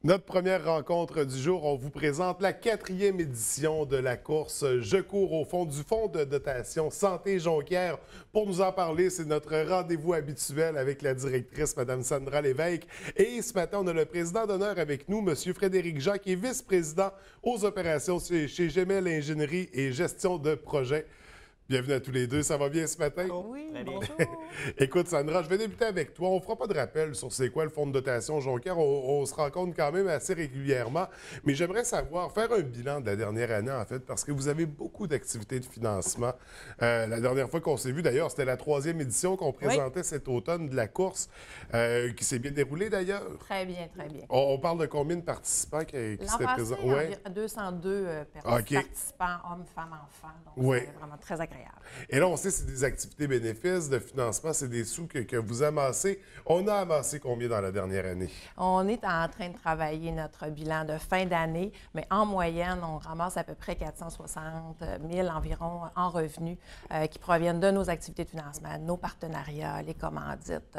Notre première rencontre du jour, on vous présente la 4e édition de la course Je cours au fond du fonds de dotation Santé Jonquière. Pour nous en parler, c'est notre rendez-vous habituel avec la directrice, Mme Sandra Lévesque. Et ce matin, on a le président d'honneur avec nous, M. Frédéric Jean, qui est vice-président aux opérations chez Gemel Ingénierie et Gestion de projet. Bienvenue à tous les deux. Ça va bien ce matin? Oui, bonjour. Écoute, Sandra, je vais débuter avec toi. On ne fera pas de rappel sur c'est quoi le fonds de dotation Jonquière. On se rencontre quand même assez régulièrement. Mais j'aimerais savoir, faire un bilan de la dernière année, en fait, parce que vous avez beaucoup d'activités de financement. La dernière fois qu'on s'est vu, d'ailleurs, c'était la 3e édition qu'on présentait cet automne de la course, qui s'est bien déroulée, d'ailleurs. Très bien, très bien. On parle de combien de participants qui s'étaient présents? Ouais. 202 participants, hommes, femmes, enfants. Donc, c'est vraiment très agréable. Et là, on sait que c'est des activités bénéfices, de financement, c'est des sous que vous amassez. On a amassé combien dans la dernière année? On est en train de travailler notre bilan de fin d'année, mais en moyenne, on ramasse à peu près 460 000 environ en revenus qui proviennent de nos activités de financement, nos partenariats, les commandites.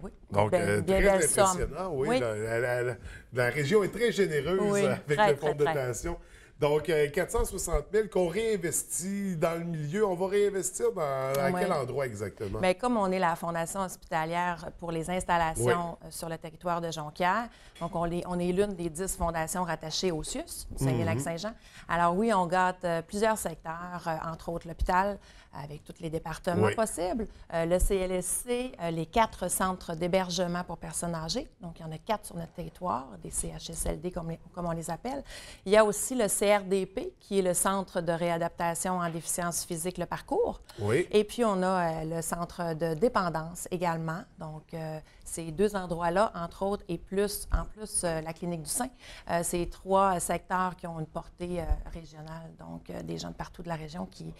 Oui. Donc, très impressionnant, oui. La région est très généreuse avec le fonds de dotation. Donc, 460 000 qu'on réinvestit dans le milieu. On va réinvestir dans quel endroit exactement? Bien, comme on est la Fondation hospitalière pour les installations sur le territoire de Jonquière, donc on est l'une des 10 fondations rattachées au CIUS, Saguenay-Lac-Saint-Jean. Alors oui, on gâte plusieurs secteurs, entre autres l'hôpital, avec tous les départements possibles, le CLSC, les 4 centres d'hébergement pour personnes âgées. Donc, il y en a 4 sur notre territoire, des CHSLD comme on les appelle. Il y a aussi le CRDP, qui est le Centre de réadaptation en déficience physique, le parcours. Et puis, on a le Centre de dépendance également. Donc, ces 2 endroits-là, entre autres, et en plus la Clinique du sein. C'est 3 secteurs qui ont une portée régionale, donc des gens de partout de la région qui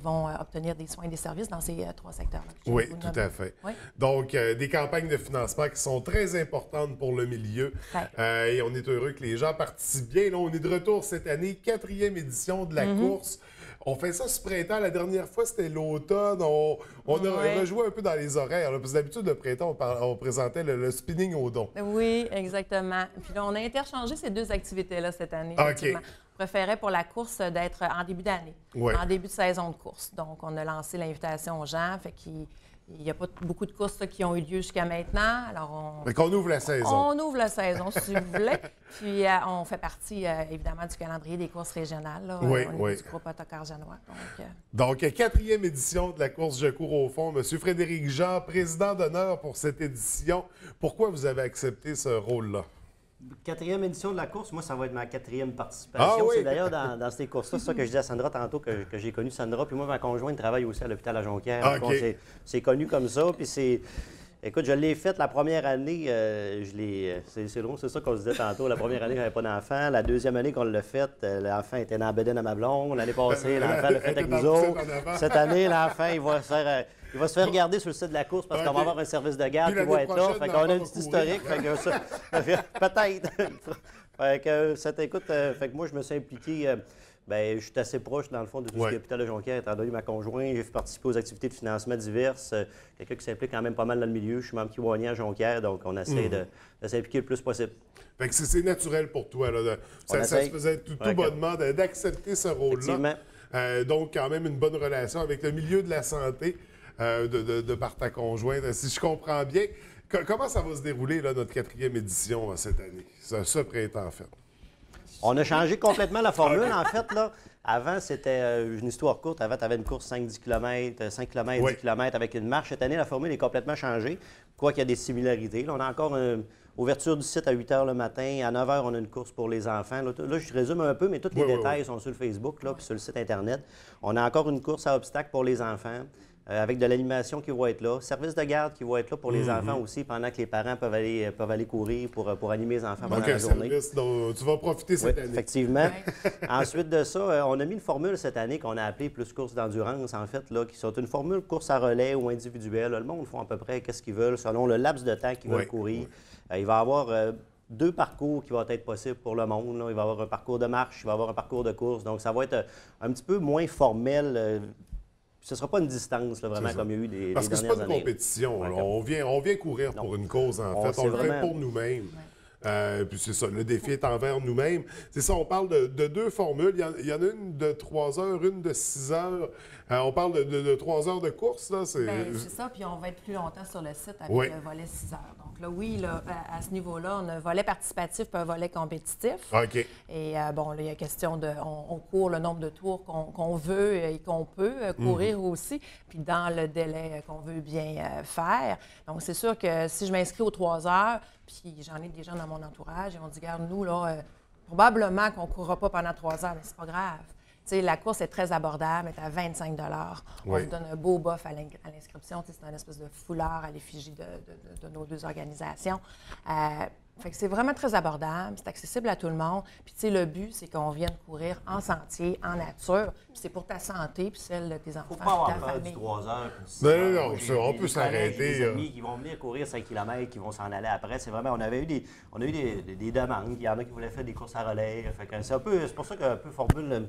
vont obtenir des soins et des services dans ces 3 secteurs-là. Oui, tout à fait. Donc, des campagnes de financement qui sont très importantes pour le milieu. Et on est heureux que les gens participent bien. Là, on est de retour cette année, 4e édition de la course. On fait ça ce printemps. La dernière fois, c'était l'automne. On a rejoué un peu dans les horaires. Là, parce que d'habitude, le printemps, on présentait le spinning au don. Oui, exactement. Puis là, on a interchangé ces 2 activités-là cette année. On préférait pour la course d'être en début d'année, en début de saison de course. Donc, on a lancé l'invitation aux gens. Fait qu'il n'y a pas beaucoup de courses qui ont eu lieu jusqu'à maintenant. Alors, on ouvre la saison. On ouvre la saison, si vous voulez. Puis, on fait partie, évidemment, du calendrier des courses régionales. Là, on est du groupe Autocar-Janois. Donc, 4e édition de la course Je cours au fond. M. Frédéric Jean, président d'honneur pour cette édition. Pourquoi vous avez accepté ce rôle-là? 4e édition de la course, moi, ça va être ma 4e participation. C'est d'ailleurs dans ces courses-là, c'est ça que je disais à Sandra tantôt, que j'ai connu Sandra. Puis moi, ma conjointe travaille aussi à l'hôpital à Jonquière. C'est connu comme ça. Puis c'est... Écoute, je l'ai faite la première année, c'est drôle, c'est ça qu'on se disait tantôt. La première année, je n'avais pas d'enfant. La deuxième année qu'on l'a faite, l'enfant était dans la bedaine à ma blonde. L'année passée, l'enfant l'a fait avec nous autres. Cette année, l'enfant, il va se faire regarder sur le site de la course parce qu'on va avoir un service de garde qui va être là. Fait qu'on a une petite historique. Peut-être. Fait que moi, je me suis impliqué. Bien, je suis assez proche, dans le fond, de tout ce qui est l'hôpital de Jonquière, étant donné ma conjointe. J'ai participé aux activités de financement diverses. Quelqu'un qui s'implique quand même pas mal dans le milieu. Je suis membre kiwanian à Jonquière, donc on essaie de s'impliquer le plus possible. Fait que c'est naturel pour toi. Là, ça se faisait tout bonnement d'accepter ce rôle-là. Donc, quand même, une bonne relation avec le milieu de la santé de par ta conjointe, si je comprends bien. Comment ça va se dérouler, là, notre 4e édition cette année, ce printemps, en fait? On a changé complètement la formule, en fait. Là. Avant, c'était une histoire courte. Avant, tu avais une course 5-10 km, 5 km, 10 km avec une marche. Cette année, la formule est complètement changée, quoiqu'il y a des similarités. Là, on a encore une ouverture du site à 8 h le matin. À 9 h, on a une course pour les enfants. Là, je résume un peu, mais tous les détails sont sur le Facebook puis sur le site Internet. On a encore une course à obstacles pour les enfants. Avec de l'animation qui va être là, service de garde qui va être là pour les enfants aussi, pendant que les parents peuvent aller courir pour animer les enfants pendant la journée. Donc, tu vas profiter cette année. Effectivement. Ensuite de ça, on a mis une formule cette année qu'on a appelée plus course d'endurance, en fait, là, qui sont une formule course à relais ou individuelle. Le monde font à peu près ce qu'ils veulent selon le laps de temps qu'ils veulent courir. Il va y avoir 2 parcours qui vont être possibles pour le monde. Là. Il va y avoir un parcours de marche, il va y avoir un parcours de course. Donc, ça va être un petit peu moins formel. Ce ne sera pas une distance, là, vraiment, comme il y a eu des dernières années. Parce que ce n'est pas une compétition. On vient courir pour une cause, en fait. On le fait pour nous-mêmes. Puis c'est ça, le défi est envers nous-mêmes. C'est ça, on parle de deux formules. Il y en a une de 3 heures, une de 6 heures. On parle de 3 heures de course, là. C'est ça, puis on va être plus longtemps sur le site avec le volet 6 heures. Donc là, oui, là, à ce niveau-là, on a un volet participatif et un volet compétitif. OK. Et bon, là, il y a question de... On court le nombre de tours qu'on veut et qu'on peut courir aussi, puis dans le délai qu'on veut bien faire. Donc, c'est sûr que si je m'inscris aux 3 heures, puis j'en ai des gens dans mon entourage, et on dit, regarde, nous, là, probablement qu'on ne courra pas pendant 3 heures, mais c'est pas grave. Tu sais, la course est très abordable, elle est à 25 $. On vous donne un beau buff à l'inscription. Tu sais, c'est une espèce de foulard à l'effigie de nos deux organisations. Fait que c'est vraiment très abordable, c'est accessible à tout le monde. Puis, tu sais, le but, c'est qu'on vienne courir en sentier, en nature. Puis c'est pour ta santé, puis celle de tes enfants, faut pas avoir ta peur famille. du 3 heures. Non, on peut s'arrêter. Des amis qui vont venir courir 5 km, qui vont s'en aller après. C'est vraiment, on a eu des demandes. Il y en a qui voulaient faire des courses à relais. Fait que c'est pour ça qu'un peu formule...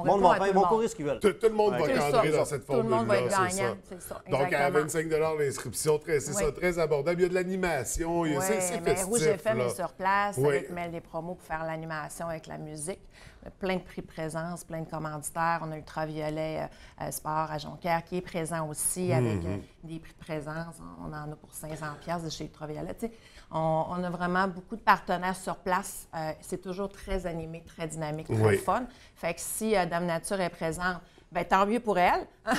Ils vont courir ce qu'ils veulent. Tout le monde va cadrer dans cette formule-là. Tout le monde va être gagnant, c'est ça. Donc, à 25 $ l'inscription, c'est ça, très abordable. Il y a de l'animation, c'est festif. Rouge FM est sur place avec Mel des promos pour faire l'animation avec la musique. Plein de prix de présence, plein de commanditaires. On a Ultraviolet Sport à Jonquière qui est présent aussi avec des prix de présence. On en a pour 500$ de chez Ultraviolet. Tu sais, on a vraiment beaucoup de partenaires sur place. C'est toujours très animé, très dynamique, très fun. Fait que si Dame Nature est présente, bien, tant mieux pour elle. tant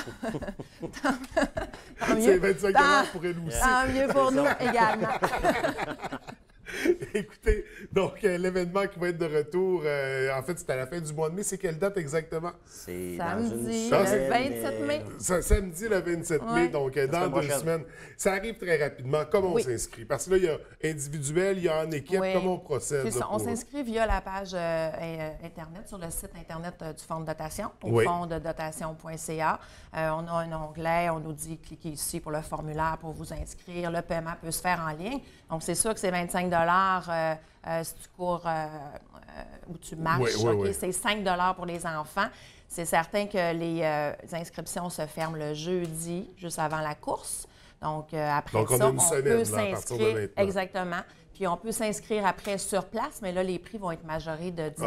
mieux. C'est 25 $ pour elle aussi. Tant mieux pour nous également. Écoutez, donc l'événement qui va être de retour, en fait, c'est à la fin du mois de mai. C'est quelle date exactement? C'est samedi, le 27 mai. Samedi, le 27 mai, donc dans 2 semaines. Ça arrive très rapidement. Comment on s'inscrit? Parce que là, il y a individuel, il y a en équipe. Comment on procède? C'est ça. On s'inscrit via la page Internet, sur le site Internet du Fonds de dotation, au fonddedotation.ca. On a un onglet, on nous dit cliquez ici pour le formulaire pour vous inscrire. Le paiement peut se faire en ligne. Donc, c'est sûr que c'est 25 $ si tu cours ou tu marches. C'est 5 $ pour les enfants. C'est certain que les inscriptions se ferment le jeudi, juste avant la course. Donc, après ça, on peut s'inscrire. Exactement. Puis, on peut s'inscrire après sur place, mais là, les prix vont être majorés de 10 $.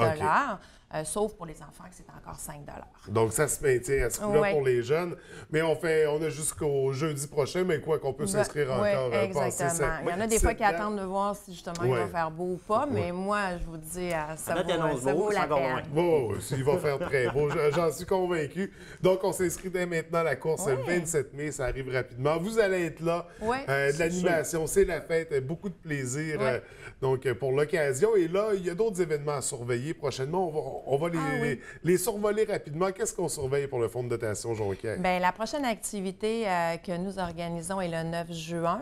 Sauf pour les enfants, que c'est encore 5 $. Donc, ça se maintient à ce coup-là pour les jeunes. Mais on a jusqu'au jeudi prochain, mais quoi qu'on peut s'inscrire encore. Oui, exactement. Il y en a des fois qui attendent de voir si justement il va faire beau ou pas, mais moi, je vous dis, ça vaut la peine. Oh, il va faire très beau, j'en suis convaincu. Donc, on s'inscrit dès maintenant. La course le 27 mai, ça arrive rapidement. Vous allez être là. De l'animation, c'est la fête, beaucoup de plaisir. Donc, pour l'occasion. Et là, il y a d'autres événements à surveiller prochainement. On va les survoler rapidement. Qu'est-ce qu'on surveille pour le Fonds de dotation Jonquière? Bien, la prochaine activité que nous organisons est le 9 juin.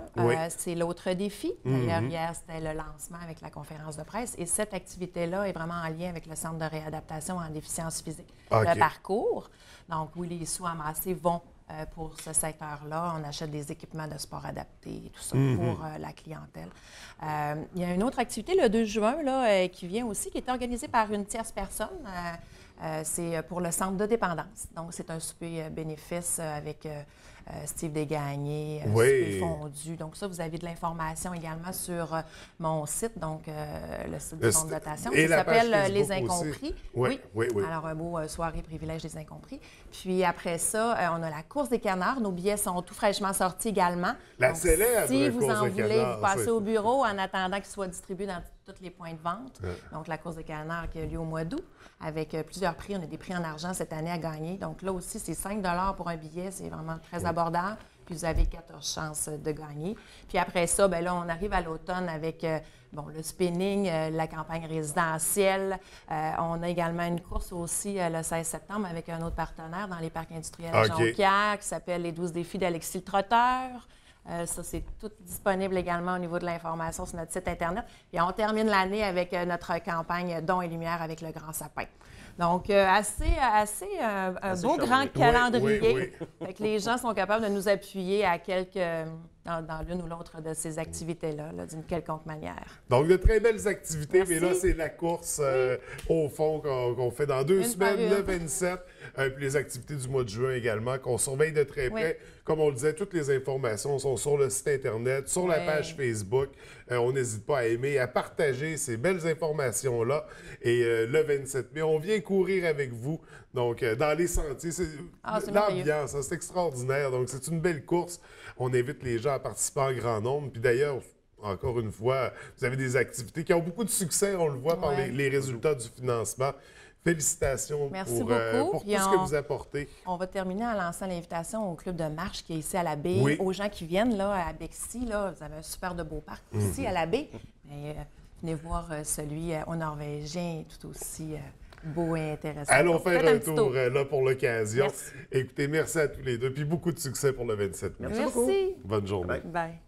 C'est l'autre défi. D'ailleurs, hier, c'était le lancement avec la conférence de presse. Et cette activité-là est vraiment en lien avec le Centre de réadaptation en déficience physique. Le parcours. Donc, oui, les sous amassés vont pour ce secteur-là. On achète des équipements de sport adaptés et tout ça pour la clientèle. Il y a une autre activité, le 2 juin, là, qui vient aussi, qui est organisée par une tierce personne. C'est pour le centre de dépendance. Donc, c'est un souper bénéfice avec Steve Desgagnés, souper fondu. Donc, ça, vous avez de l'information également sur mon site, donc le site du Fonds de dotation. Ça s'appelle Les Incompris. Oui. Alors, un beau soirée privilège des Incompris. Puis après ça, on a la course des canards. Nos billets sont tout fraîchement sortis également. La célèbre si vous course en des voulez, canards, vous passez au bureau en attendant qu'ils soient distribués dans tous les points de vente. Donc, la course des canards qui a lieu au mois d'août avec plusieurs prix. On a des prix en argent cette année à gagner. Donc là aussi, c'est 5 $ pour un billet. C'est vraiment très abordable. Puis vous avez 14 chances de gagner. Puis après ça, bien là, on arrive à l'automne avec le spinning, la campagne résidentielle. On a également une course aussi le 16 septembre avec un autre partenaire dans les parcs industriels à Jonquière qui s'appelle les 12 défis d'Alexis le Trotteur. Ça, c'est tout disponible également au niveau de l'information sur notre site Internet. Et on termine l'année avec notre campagne Dons et Lumière avec le Grand Sapin. Donc, assez beau grand calendrier. Fait que les gens sont capables de nous appuyer à quelques dans l'une ou l'autre de ces activités-là, d'une quelconque manière. Donc, de très belles activités, Merci. mais là, c'est la course au fond qu'on fait dans 2 semaines, le 27, puis les activités du mois de juin également, qu'on surveille de très près. Comme on le disait, toutes les informations sont sur le site Internet, sur la page Facebook. On n'hésite pas à aimer, à partager ces belles informations-là. Et le 27 mai, on vient courir avec vous. Donc, dans les sentiers, c'est l'ambiance, c'est extraordinaire. Donc, c'est une belle course. On invite les gens à participer en grand nombre. Puis d'ailleurs, encore une fois, vous avez des activités qui ont beaucoup de succès. On le voit par les résultats du financement. Félicitations pour tout ce que vous apportez. On va terminer en lançant l'invitation au club de marche qui est ici à la baie. Aux gens qui viennent là, à Bexy, là, vous avez un super de beau parc ici à la baie. Mais, venez voir celui au Norvégien tout aussi beau et intéressant. Allons faire un tour là pour l'occasion. Écoutez, merci à tous les deux. Puis beaucoup de succès pour le 27 mai. Merci beaucoup. Bonne journée. Bye.